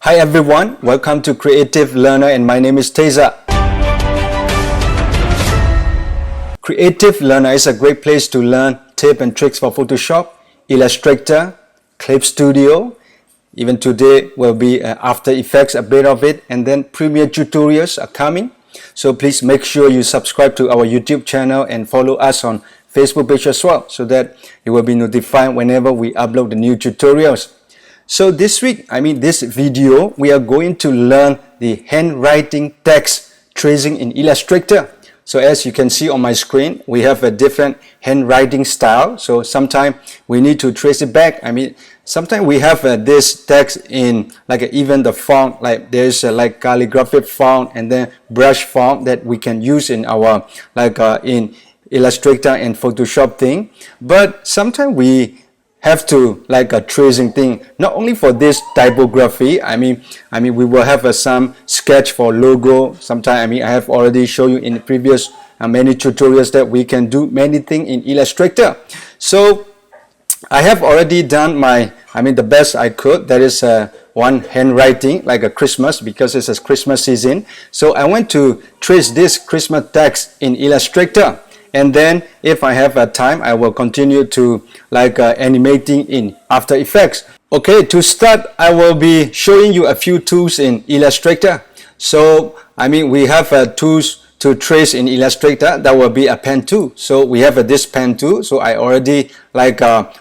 Hi everyone, welcome to Creative Learner and my name is Teza. Creative Learner is a great place to learn tips and tricks for Photoshop, Illustrator, Clip Studio. Even today will be After Effects, a bit of it, and then Premiere tutorials are coming. So please make sure you subscribe to our YouTube channel and follow us on Facebook page as well so that you will be notified whenever we upload the new tutorials. So this week, this video, we are going to learn the handwriting text tracing in Illustrator. So as you can see on my screen, we have a different handwriting style. So sometimes we need to trace it back. Sometimes we have this text in even the font, like there's like calligraphic font and then brush font that we can use in our in Illustrator and Photoshop thing. But sometimes we have to a tracing thing, not only for this typography. We will have some sketch for logo. Sometimes I have already shown you in the previous many tutorials that we can do many things in Illustrator. So I have already done my the best I could. That is one handwriting like a Christmas, because it's a Christmas season. So I want to trace this Christmas text in Illustrator. And then if I have time, I will continue to animating in After Effects. Okay, to start, I will be showing you a few tools in Illustrator. So we have tools to trace in Illustrator. That will be a pen tool. So we have this pen tool. So I already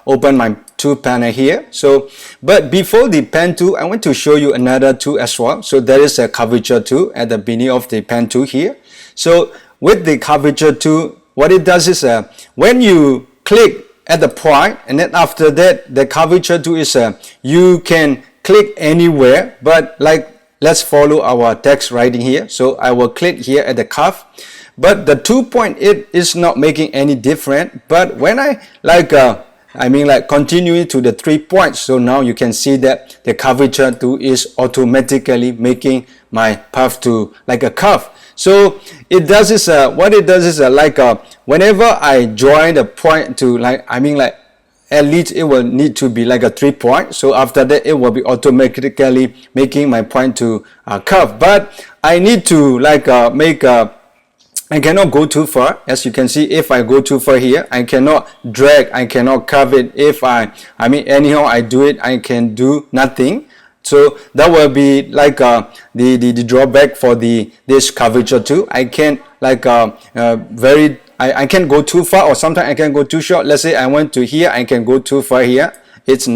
open my tool panel here. So but before the pen tool, I want to show you another tool as well. So there is a curvature tool at the beginning of the pen tool here. So with the curvature tool, what it does is when you click at the point, and then after that the curvature tool is you can click anywhere, but let's follow our text writing here. So I will click here at the cuff, but the 2.8 is not making any difference. But when I continuing to the 3 points, so now you can see that the curvature tool is automatically making my path to a curve. So it does is what it does is whenever I join the point to at least it will need to be a 3 point. So after that it will be automatically making my point to curve. But I need to I cannot go too far. As you can see, if I go too far here, I cannot drag, I cannot curve it. If anyhow I do it, I can do nothing. So that will be the drawback for this curvature tool. I can I can go too far, or sometimes I can go too short. Let's say I went to here, I can go too far here. It's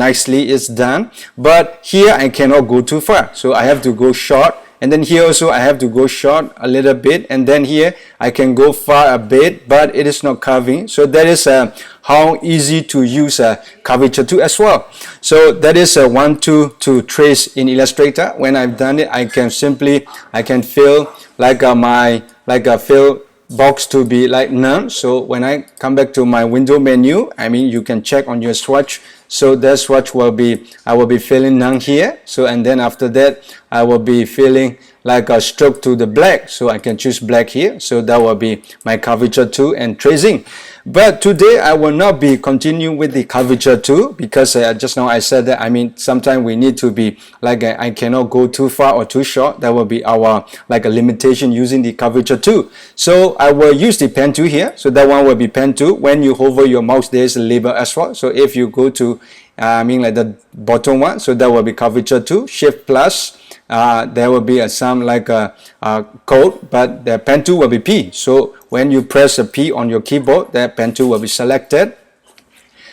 done. But here I cannot go too far, so I have to go short. And then here also I have to go short a little bit, and then here I can go far a bit, but it is not curving. So that is how easy to use a curvature tool as well. So that is one tool to trace in Illustrator. When I've done it, I can fill my fill box to be none. So when I come back to my window menu, you can check on your swatch. So that swatch will be, I will be filling none here. So and then after that I will be filling a stroke to the black. So I can choose black here. So that will be my curvature tool and tracing. But today I will not be continuing with the curvature tool, because just now I said that sometimes we need to be I cannot go too far or too short. That will be our a limitation using the curvature tool. So I will use the pen tool here. So that one will be pen tool. When you hover your mouse, there is a label as well. So if you go to the bottom one, so that will be curvature tool. Shift plus, there will be some code, but the pen tool will be P. So when you press a P on your keyboard, that pen tool will be selected.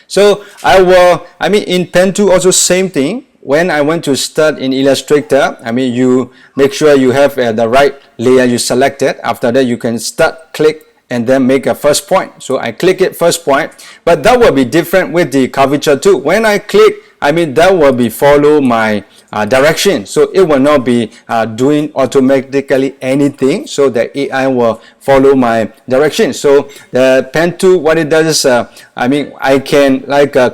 So I will, in pen tool also same thing. When I want to start in Illustrator, you make sure you have the right layer you selected. After that you can start, click, and then make a first point. So I click it first point, but that will be different with the curvature tool. When I click, that will be follow my direction. So it will not be doing automatically anything. So the AI will follow my direction. So the pen tool, what it does is, I can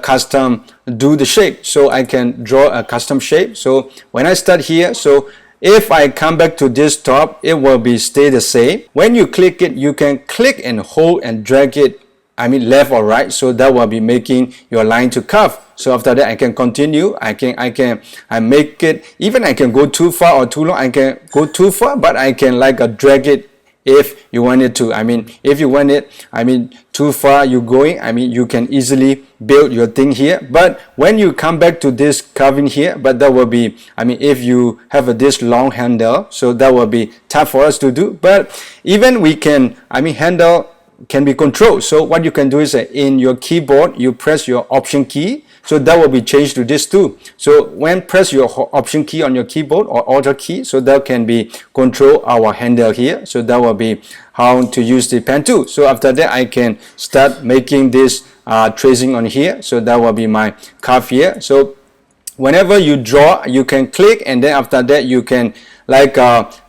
custom do the shape. So I can draw a custom shape. So when I start here, so if I come back to this top, it will be stay the same. When you click it, you can click and hold and drag it left or right. So that will be making your line to curve. So after that I can continue. I make it, even I can go too far or too long. I can go too far, but I can like drag it if you want it to. I mean, if you want it, I mean, too far you going, I mean, you can easily build your thing here. But when you come back to this carving here, but that will be, I mean, if you have this long handle, so that will be tough for us to do. But even we can, I mean, handle can be controlled. So what you can do is in your keyboard, you press your option key. So that will be changed to this too. So when press your option key on your keyboard or Alt key, so that can be control our handle here. So that will be how to use the pen tool. So after that, I can start making this tracing on here. So that will be my curve here. So whenever you draw, you can click, and then after that you can like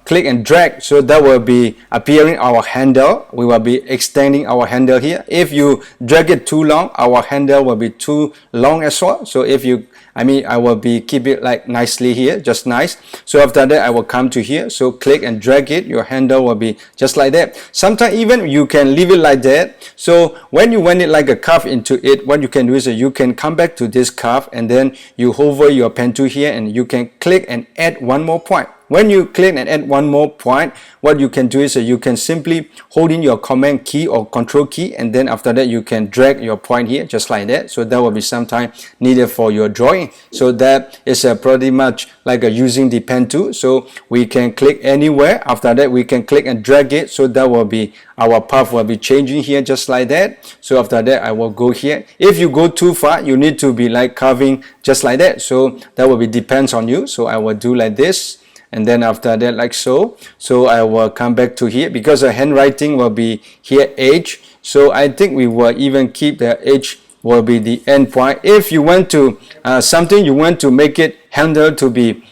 click and drag. So that will be appearing our handle. We will be extending our handle here. If you drag it too long, our handle will be too long as well. So if you, I mean, I will be keep it like nicely here, just nice. So after that, I will come to here. So click and drag it. Your handle will be just like that. Sometimes even you can leave it like that. So when you want it like a curve into it, what you can do is you can come back to this curve, and then you hover your pen tool here, and you can click and add one more point. When you click and add one more point, what you can do is you can simply hold in your command key or control key, and then after that you can drag your point here just like that. So that will be sometime needed for your drawing. So that is pretty much like using the pen tool. So we can click anywhere. After that we can click and drag it. So that will be, our path will be changing here just like that. So after that I will go here. If you go too far, you need to be like carving just like that. So that will be depends on you. So I will do like this. And then after that, like so. So I will come back to here because the handwriting will be here H. So I think we will even keep the H will be the end point. If you want to something, you want to make it handle to be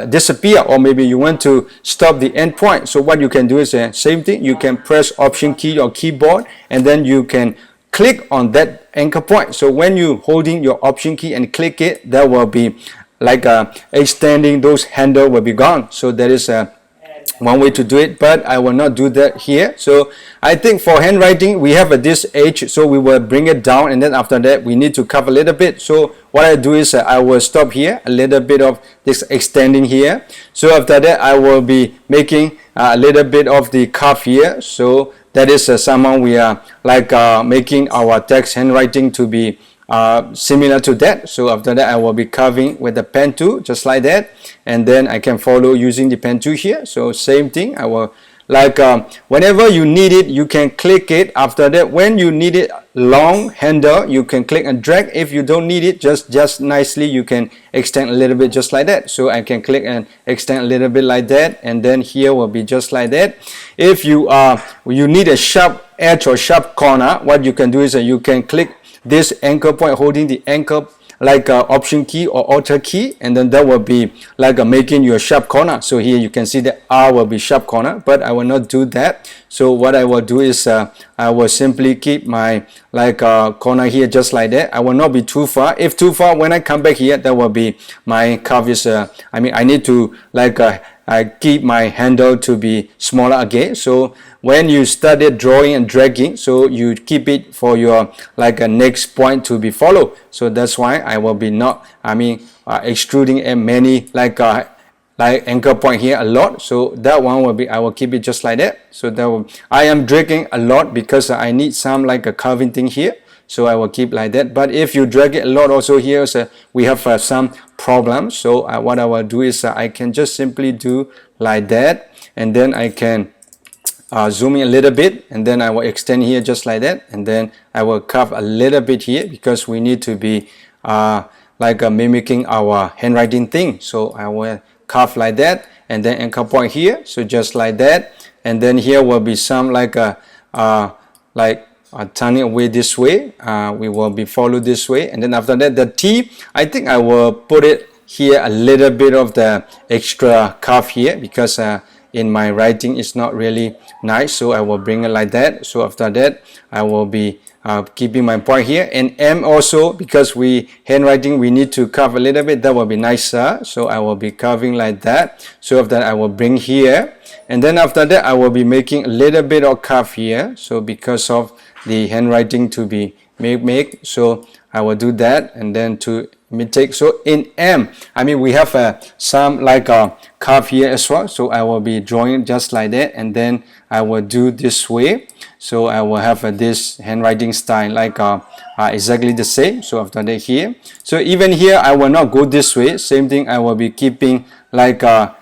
disappear, or maybe you want to stop the end point. So what you can do is same thing. You can press option key or keyboard, and then you can click on that anchor point. So when you holding your option key and click it, that will be like extending those handle will be gone. So that is one way to do it, but I will not do that here. So I think for handwriting we have this H, so we will bring it down, and then after that we need to cover a little bit. So what I do is I will stop here, a little bit of this extending here. So after that I will be making a little bit of the curve here. So that is somehow we are like making our text handwriting to be similar to that. So after that I will be carving with the pen tool just like that, and then I can follow using the pen tool here. So same thing, I will like whenever you need it, you can click it. After that, when you need it long handle, you can click and drag. If you don't need it, just nicely you can extend a little bit just like that. So I can click and extend a little bit like that, and then here will be just like that. If you need a sharp edge or sharp corner, what you can do is you can click this anchor point, holding the anchor like option key or Alt key, and then that will be like making your sharp corner. So here you can see that R will be sharp corner, but I will not do that. So what I will do is I will simply keep my like corner here just like that. I will not be too far. If too far, when I come back here, that will be my curve is I mean I need to like I keep my handle to be smaller again. So when you started drawing and dragging, so you keep it for your like a next point to be followed. So that's why I will be not, I mean extruding a many like anchor point here a lot. So that one will be, I will keep it just like that. So that will, I am dragging a lot because I need some like a carving thing here. So I will keep like that. But if you drag it a lot also here, so we have some problems. So what I will do is I can just simply do like that, and then I can zoom in a little bit, and then I will extend here just like that, and then I will curve a little bit here because we need to be like mimicking our handwriting thing. So I will curve like that, and then anchor point here, so just like that, and then here will be some like turning away this way. We will be follow this way, and then after that the T, I think I will put it here a little bit of the extra curve here because in my writing it's not really nice. So I will bring it like that. So after that I will be keeping my point here, and M also, because we handwriting we need to curve a little bit, that will be nicer. So I will be curving like that. So after that I will bring here, and then after that I will be making a little bit of curve here. So because of the handwriting to be make, so I will do that, and then to imitate. So in M, I mean we have some like a curve here as well, so I will be drawing just like that, and then I will do this way. So I will have this handwriting style like exactly the same. So after that here, so even here I will not go this way, same thing, I will be keeping like a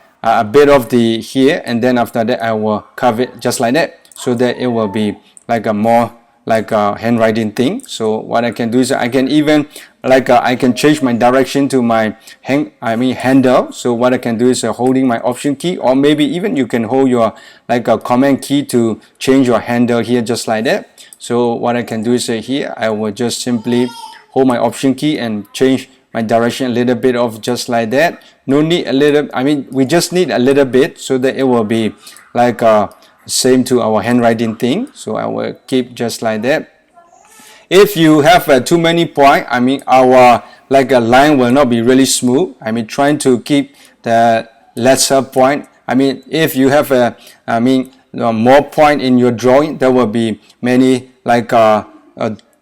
bit of the here, and then after that I will curve it just like that, so that it will be like a more like a handwriting thing. So what I can do is I can even like I can change my direction to my handle. So what I can do is holding my option key, or maybe even you can hold your like a command key to change your handle here just like that. So what I can do is here I will just simply hold my option key and change my direction a little bit of just like that. No need a little, I mean we just need a little bit so that it will be like same to our handwriting thing. So I will keep just like that. If you have too many points, I mean our like a line will not be really smooth. I mean trying to keep the lesser point. I mean if you have more point in your drawing, there will be many like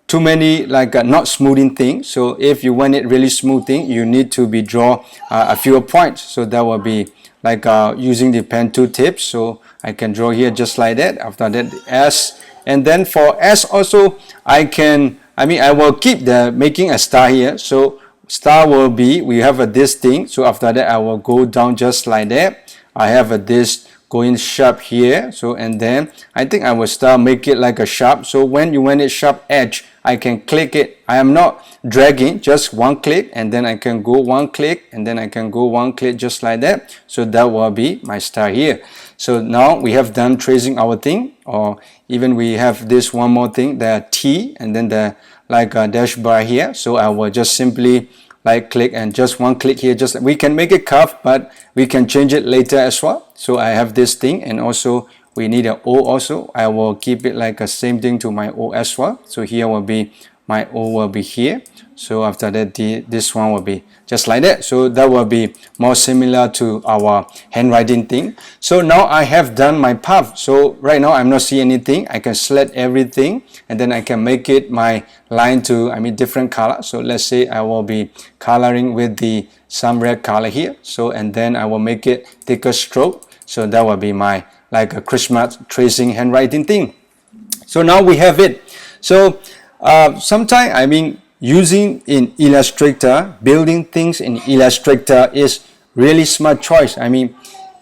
too many like not smoothing things. So if you want it really smoothing, you need to be draw a few points. So that will be like using the pen tool tips. So I can draw here just like that. After that S, and then for S also I will keep the making a star here. So star will be, we have this thing. So after that I will go down just like that. I have this going sharp here. So and then I think I will start make it like a sharp. So when you want it sharp edge, I can click it. I am not dragging, just one click, and then I can go one click, and then I can go one click just like that. So that will be my star here. So now we have done tracing our thing, or even we have this one more thing, the T, and then the like a dash bar here. So I will just simply like click and just one click here. Just we can make it curve, but we can change it later as well. So I have this thing, and also we need an O also. I will keep it like a same thing to my O as well. So here will be my O will be here. So after that this one will be just like that. So that will be more similar to our handwriting thing. So now I have done my path. So right now I'm not seeing anything. I can select everything, and then I can make it my line to different color. So let's say I will be coloring with the some red color here. So and then I will make it thicker stroke. So that will be my like a Christmas tracing handwriting thing. So now we have it. So sometimes using in Illustrator, building things in Illustrator is really smart choice.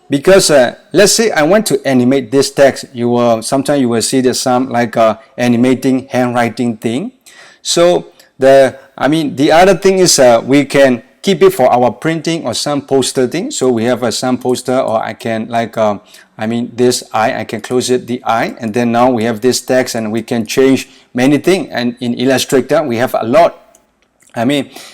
Because let's say I want to animate this text, sometimes you will see there's some like animating handwriting thing. So the other thing is we can keep it for our printing or some poster thing. So we have some poster, or I can like this eye, I can close it the eye, and then now we have this text, and we can change many things. And in Illustrator we have a lot.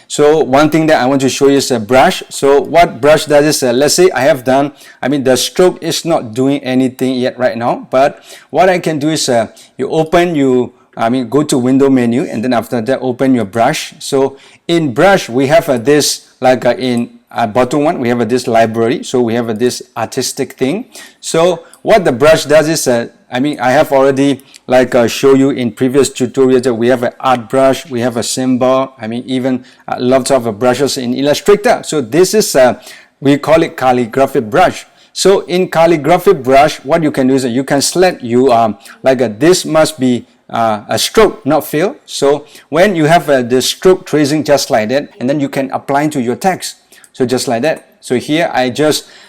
So one thing that I want to show you is a brush. So what brush does is let's say I have done, the stroke is not doing anything yet right now, but what I can do is go to window menu, and then after that open your brush. So in brush we have this like in bottom one we have this library. So we have this artistic thing. So what the brush does is I have already like show you in previous tutorials that we have an art brush, we have a symbol, even lots of brushes in Illustrator. So this is we call it calligraphic brush. So in calligraphic brush, what you can do is you can select this must be a stroke, not fill. So when you have the stroke tracing just like that, and then you can apply to your text. So just like that. So here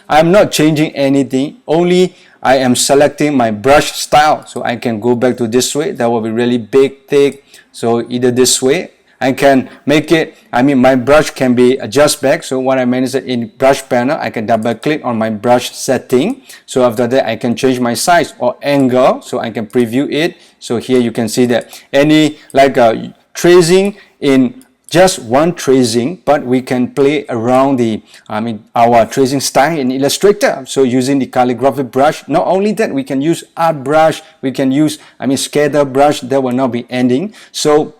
I'm not changing anything, only I am selecting my brush style. So I can go back to this way, that will be really big, thick. So either this way, I can make it, my brush can be adjust back. So what I meant is that in brush panel, I can double click on my brush setting. So after that, I can change my size or angle. So I can preview it. So here you can see that any like tracing in just one tracing, but we can play around the our tracing style in Illustrator. So using the calligraphic brush, not only that, we can use art brush, we can use scatter brush, that will not be ending. So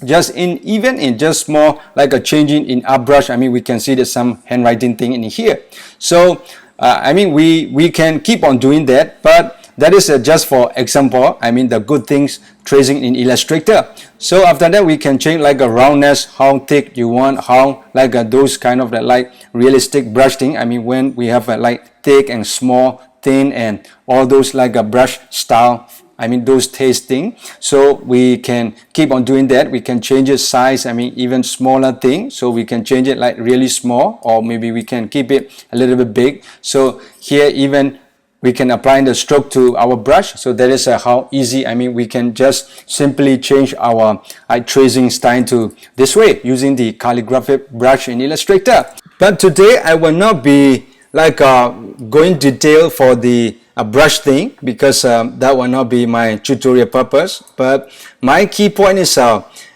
just even in just more like a changing in art brush, we can see there's some handwriting thing in here. So we can keep on doing that, but that is just for example, I mean the good things tracing in Illustrator. So after that, we can change like a roundness, how thick you want, how like those kind of like realistic brush thing. I mean when we have like thick and small, thin, and all those like a brush style, I mean those tasting. So we can keep on doing that. We can change its size, I mean even smaller thing, so we can change it like really small, or maybe we can keep it a little bit big. So here even we can apply the stroke to our brush. So that is how easy, I mean we can just simply change our tracing style to this way using the calligraphic brush in Illustrator. But today I will not be like going detail for the brush thing, because that will not be my tutorial purpose. But my key point is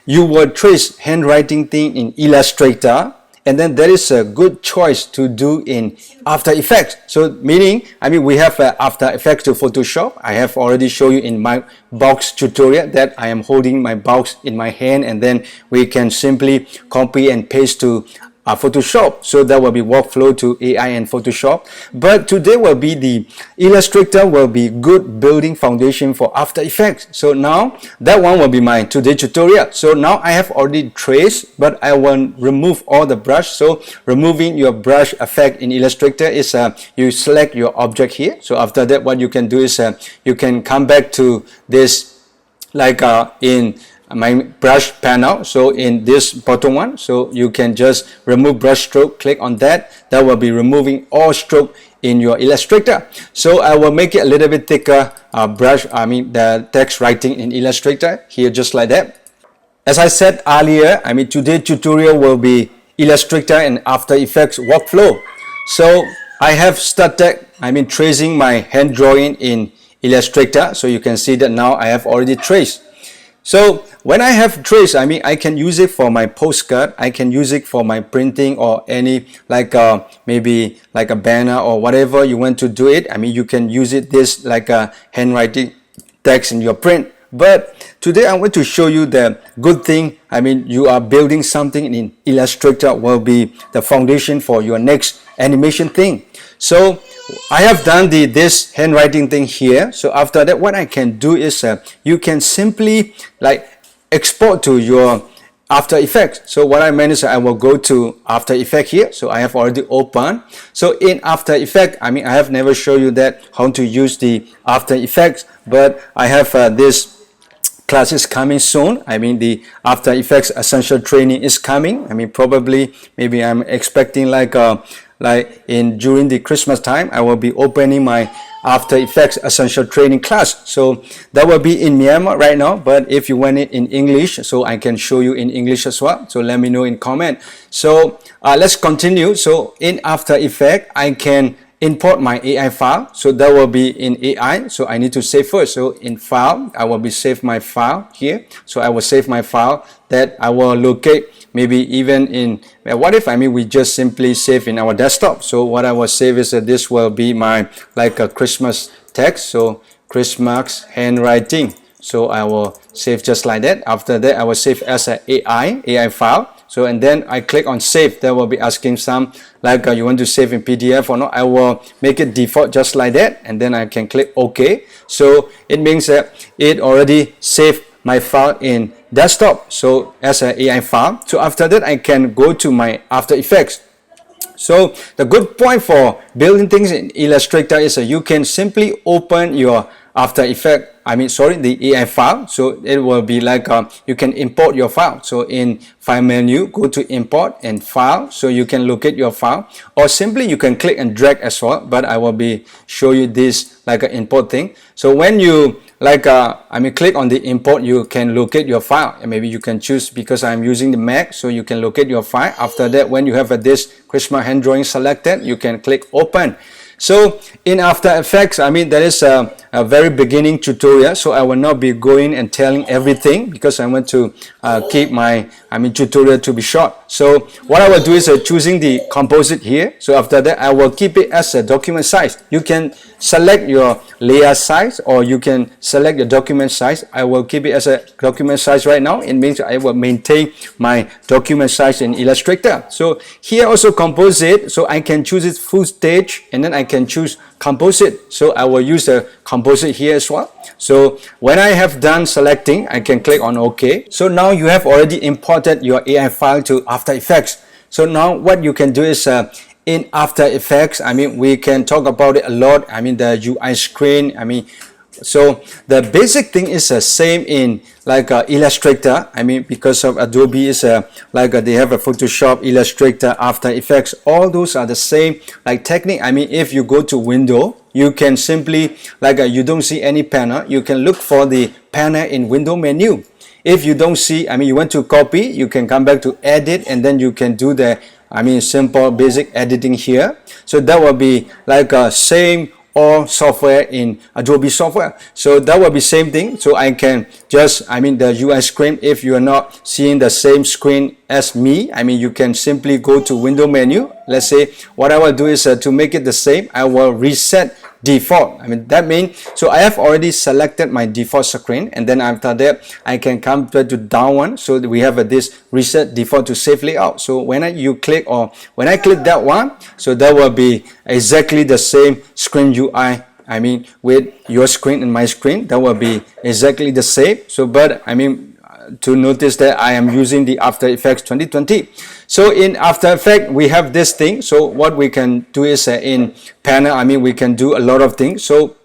you will trace handwriting thing in Illustrator, and then there is a good choice to do in After Effects. So meaning, I mean we have After Effects to Photoshop. I have already shown you in my box tutorial that I am holding my box in my hand, and then we can simply copy and paste to Photoshop. So that will be workflow to AI and Photoshop. But today will be the Illustrator will be good building foundation for After Effects. So now that one will be my today tutorial. So now I have already traced, but I will remove all the brush. So removing your brush effect in Illustrator is you select your object here. So after that, what you can do is you can come back to this like in my brush panel. So in this bottom one, so you can just remove brush stroke, click on that. That will be removing all stroke in your Illustrator. So I will make it a little bit thicker brush, I mean the text writing in Illustrator here, just like that. As I said earlier, I mean today's tutorial will be Illustrator and After Effects workflow. So I have started, I mean tracing my hand drawing in Illustrator. So you can see that now I have already traced. So when I have traced, I mean I can use it for my postcard, I can use it for my printing, or any like maybe like a banner or whatever you want to do it. I mean you can use it this like a handwriting text in your print. But today I want to show you the good thing, I mean you are building something in Illustrator will be the foundation for your next animation thing. So I have done this handwriting thing here. So after that, what I can do is you can simply like export to your After Effects. So what I meant is I will go to After Effects here. So I have already opened. So in After Effects, I mean I have never shown you that how to use the After Effects, but I have this class is coming soon. I mean the After Effects essential training is coming. I mean probably maybe I'm expecting like during the Christmas time I will be opening my After Effects essential training class. So that will be in Myanmar right now, but if you want it in English, so I can show you in English as well. So let me know in comment. So let's continue. So in After Effects I can import my AI file. So that will be in AI. So I need to save first. So in file, I will be save my file here. So I will save my file that I will locate maybe even in, what if I mean we just simply save in our desktop. So what I will save is that this will be my like a Christmas text. So Christmas handwriting. So I will save just like that. After that, I will save as an AI file. So and then I click on save. That will be asking some like you want to save in PDF or not. I will make it default just like that, and then I can click OK. So it means that it already saved my file in desktop, so as an AI file. So after that, I can go to my After Effects. So the good point for building things in Illustrator is that you can simply open your After Effects, the AI file. So it will be like you can import your file. So in File menu, go to Import and File. So you can locate your file, or simply you can click and drag as well. But I will be show you this like an import thing. So when you click on the import, you can locate your file, and maybe you can choose, because I'm using the Mac, so you can locate your file. After that, when you have this Christmas hand drawing selected, you can click open. So in After Effects, that is a very beginning tutorial, so I will not be going and telling everything, because I want to keep my tutorial to be short. So what I will do is choosing the composite here. So after that, I will keep it as a document size. You can select your layer size, or you can select the document size. I will keep it as a document size right now. It means I will maintain my document size in Illustrator. So here also composite, so I can choose it full stage, and then I can choose composite. So I will use the composite composite here as well. So when I have done selecting, I can click on OK. So now you have already imported your AI file to After Effects. So now what you can do is in After Effects, we can talk about it a lot. The UI screen, so the basic thing is the same in like Illustrator. Because of Adobe is like they have a Photoshop, Illustrator, After Effects. All those are the same like technique. If you go to Window, you can simply like you don't see any panel. You can look for the panel in Window menu. If you don't see, you want to copy, you can come back to Edit, and then you can do the simple basic editing here. So that will be like same all software in Adobe software. So that will be same thing. So I can just the UI screen. If you are not seeing the same screen as me, you can simply go to Window menu. Let's say what I will do is to make it the same, I will reset default. That means, so I have already selected my default screen, and then after that I can come to down one. So we have this reset default to save layout. So when I click that one, so that will be exactly the same screen UI. With your screen and my screen, that will be exactly the same. So but to notice that I am using the After Effects 2020. So in After Effects we have this thing. So what we can do is in panel, we can do a lot of things. So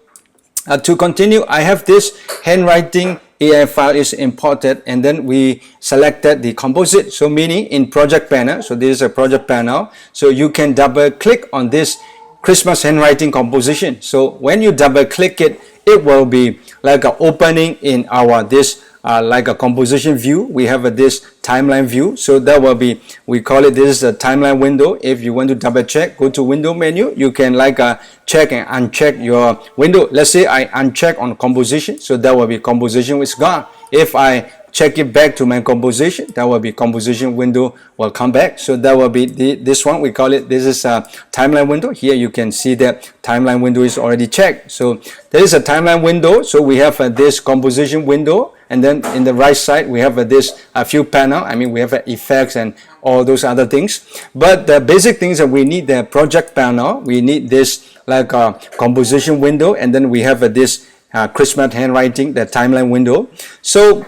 to continue, I have this handwriting AI file is imported, and then we selected the composite. So meaning in project panel, so this is a project panel, so you can double click on this Christmas handwriting composition. So when you double click it, it will be like an opening in our this like a composition view. We have this timeline view. So that will be, we call it, this is a timeline window. If you want to double check, go to Window menu. You can like check and uncheck your window. Let's say I uncheck on composition, so that will be composition is gone. If I check it back to my composition, that will be composition window will come back. So that will be this one, we call it, this is a timeline window. Here you can see that timeline window is already checked. So there is a timeline window. So we have this composition window, and then in the right side we have this few panel. We have effects and all those other things. But the basic things that we need, the project panel, we need this like composition window, and then we have this Christmas handwriting, the timeline window. So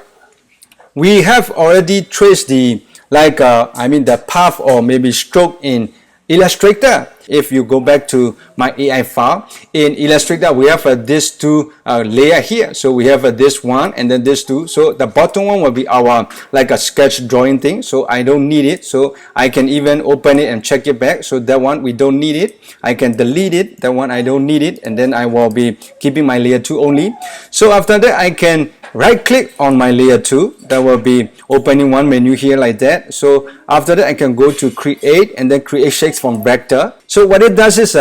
we have already traced the the path or maybe stroke in Illustrator. If you go back to my AI file, in Illustrator we have this two layer here. So we have this one and then this two. So the bottom one will be our like a sketch drawing thing. So I don't need it. So I can even open it and check it back. So that one we don't need it. I can delete it. That one I don't need it. And then I will be keeping my layer 2 only. So after that I can right click on my layer 2. That will be opening one menu here like that. So after that I can go to create and then create shapes from vector. So what it does is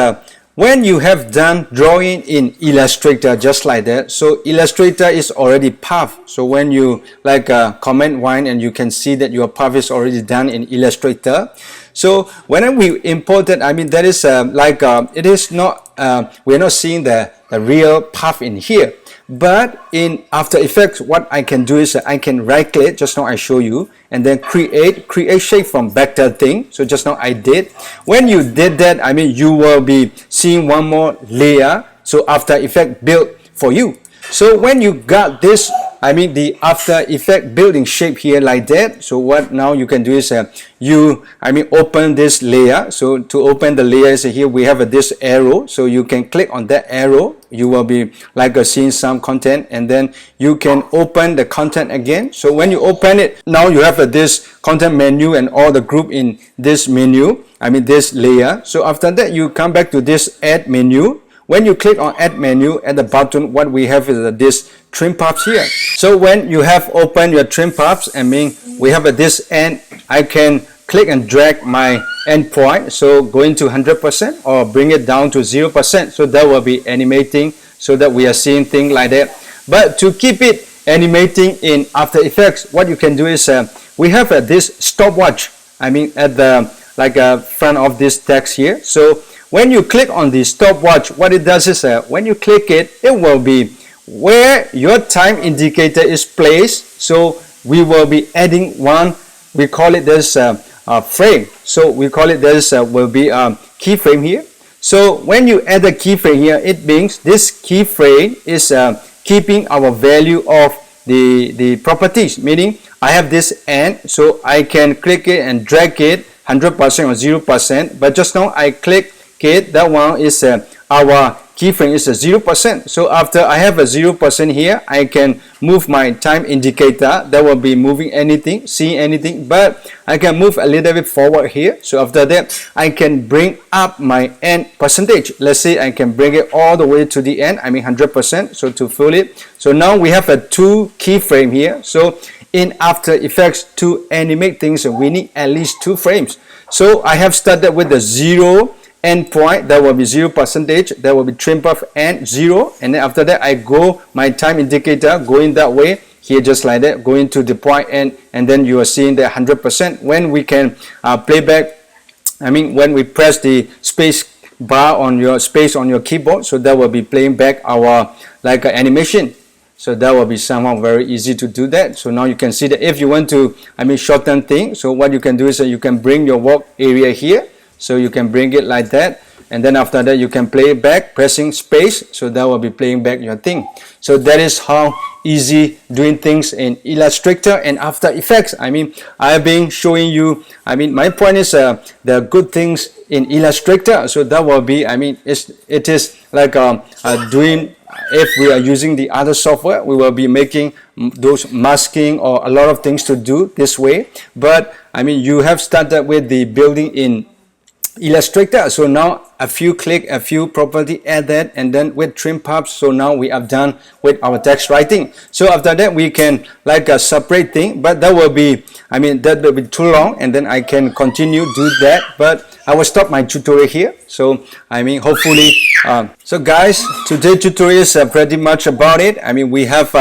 when you have done drawing in Illustrator just like that, so Illustrator is already path. So when you like comment one, and you can see that your path is already done in Illustrator. So when we import it, that is it is not we're not seeing the real path in here. But in After Effects, what I can do is I can right click, just now I show you, and then create shape from vector thing. So just now I did. When you did that, you will be seeing one more layer. So After Effects built for you. So when you got this, the After Effects building shape here like that. So what now you can do is you open this layer. So to open the layers here we have this arrow. So you can click on that arrow. You will be like seeing some content, and then you can open the content again. So when you open it, now you have this content menu and all the group in this menu, this layer. So after that you come back to this add menu. When you click on add menu, at the bottom what we have is this trim paths here. So when you have opened your trim paths, we have this end. I can click and drag my endpoint, so going to 100% or bring it down to 0%. So that will be animating, so that we are seeing things like that. But to keep it animating in After Effects, what you can do is we have this stopwatch. At the front of this text here. So when you click on the stopwatch, what it does is when you click it, it will be where your time indicator is placed. So we will be adding one, we call it this frame. So we call it this will be keyframe here. So when you add a keyframe here, it means this keyframe is keeping our value of the properties, meaning I have this and, so I can click it and drag it 100% or 0%, but just now I click it, that one is our keyframe is a 0%. So after I have a 0% here, I can move my time indicator. That will be moving anything, seeing anything, but I can move a little bit forward here. So after that, I can bring up my end percentage. Let's say I can bring it all the way to the end, I mean 100%, so to fill it. So now we have a 2 keyframe here. So in After Effects, to animate things, we need at least 2 frames. So I have started with the 0 end point, that will be 0%, that will be trim path and 0, and then after that I go my time indicator going that way here, just like that, going to the point end, and then you are seeing the 100%. When we can play back, I mean when we press the space bar on your keyboard, so that will be playing back our like animation. So that will be somehow very easy to do that. So now you can see that if you want to, I mean, shorten things, so what you can do is that you can bring your work area here. So you can bring it like that, and then after that you can play it back pressing space, so that will be playing back your thing. So that is how easy doing things in Illustrator and After Effects. I mean, I have been showing you, I mean, my point is the good things in Illustrator. So that will be, I mean, it is like doing, if we are using the other software, we will be making those masking or a lot of things to do this way. But I mean, you have started with the building in Illustrator, so now a few property, add that, and then with trim paths, so now we are done with our text writing. So after that we can like a separate thing, but that will be, I mean, that will be too long, and then I can continue do that, but I will stop my tutorial here. So I mean, hopefully so guys, today's tutorial is pretty much about it. I mean, we have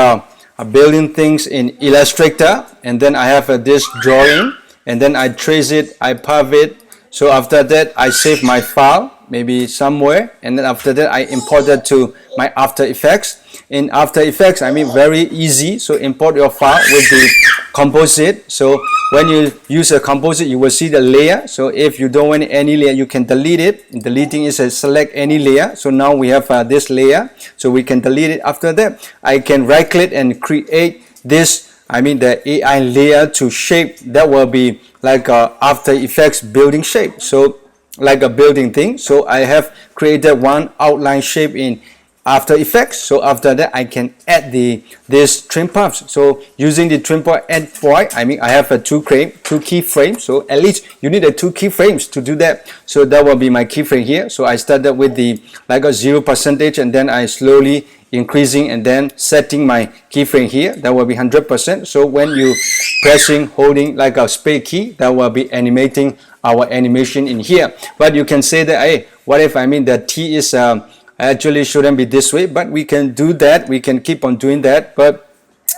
building things in Illustrator, and then I have this drawing, and then I trace it, I path it. So after that, I save my file, maybe somewhere, and then after that, I import it to my After Effects. In After Effects, I mean, very easy. So import your file with the composite. So when you use a composite, you will see the layer. So if you don't want any layer, you can delete it. Deleting is a select any layer. So now we have this layer, so we can delete it. After that, I can right click and create this, I mean, the AI layer to shape. That will be like a After Effects building shape, so like a building thing. So I have created one outline shape in After Effects. So after that, I can add this trim paths. So using the trim path end point, I mean, I have a 2 keyframes. So at least you need 2 keyframes to do that. So that will be my keyframe here. So I started with the like a 0%, and then I slowly increasing and then setting my keyframe here. That will be 100%. So when you pressing, holding like a space key, that will be animating our animation in here. But you can say that, hey, what if, I mean, the T is actually shouldn't be this way, but we can do that. We can keep on doing that. But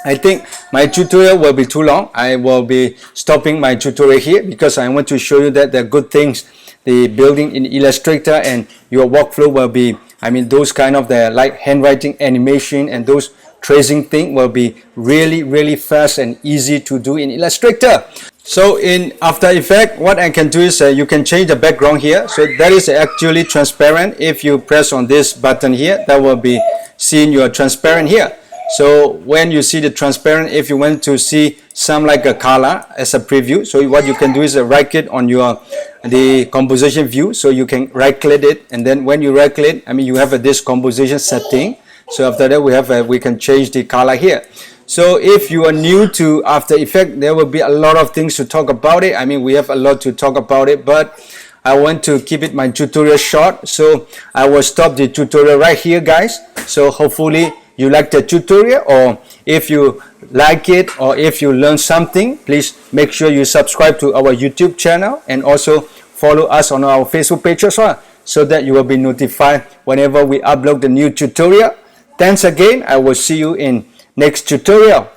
I think my tutorial will be too long. I will be stopping my tutorial here because I want to show you that the good things, the building in Illustrator, and your workflow will be, I mean, those kind of the like handwriting animation and those tracing thing will be really fast and easy to do in Illustrator. So in After Effects, what I can do is you can change the background here. So that is actually transparent. If you press on this button here, that will be seeing your transparent here. So when you see the transparent, if you want to see some like a color as a preview, so what you can do is right click on your the composition view. So you can right click it, and then when you right click, I mean, you have this composition setting. So after that, we can change the color here. So if you are new to After Effects, there will be a lot of things to talk about it. I mean, we have a lot to talk about it, but I want to keep it my tutorial short. So I will stop the tutorial right here, guys. So hopefully you like the tutorial, or if you like it, or if you learn something, please make sure you subscribe to our YouTube channel, and also follow us on our Facebook page as well, so that you will be notified whenever we upload the new tutorial. Thanks again. I will see you in next tutorial.